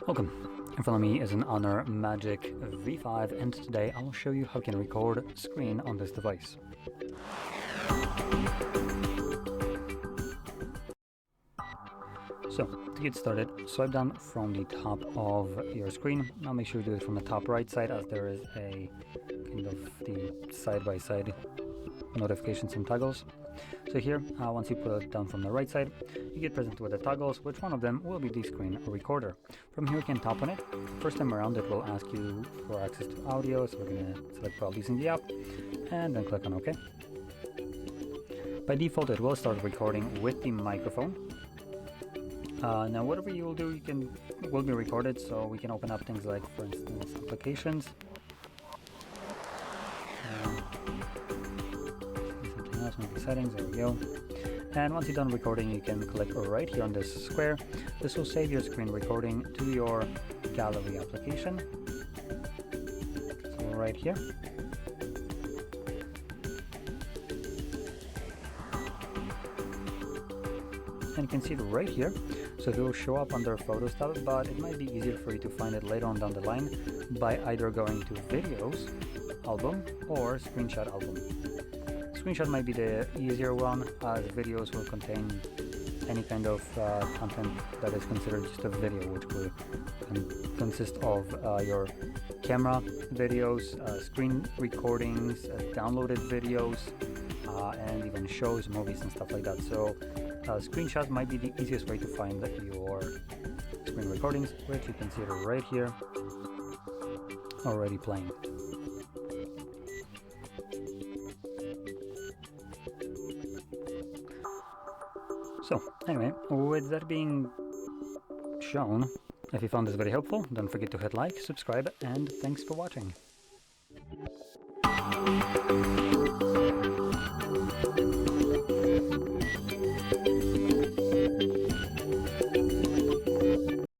Welcome. In front of me is an Honor Magic V5, and today I will show you how you can record screen on this device. So, to get started, swipe down from the top of your screen. Now make sure you do it from the top right side, as there is a kind of the side-by-side notifications and toggles. So here, once you put it down from the right side, you get presented with the toggles, which one of them will be the screen recorder. From here you can tap on it. First time around it will ask you for access to audio, so we're going to select while using the app, and then click on OK. By default it will start recording with the microphone. Now whatever you will do will be recorded, so we can open up things like, for instance, applications. Maybe settings, there we go. And once you're done recording, you can click right here on this square. This will save your screen recording to your gallery application. So right here. And you can see it right here. So it will show up under Photos tab, but it might be easier for you to find it later on down the line by either going to Videos, Album, or Screenshot Album. Screenshot might be the easier one, as videos will contain any kind of content that is considered just a video, which will consist of your camera videos, screen recordings, downloaded videos, and even shows, movies, and stuff like that. So screenshot might be the easiest way to find your screen recordings, which you can see it right here already playing. So, anyway, with that being shown, if you found this very helpful, don't forget to hit like, subscribe, and thanks for watching.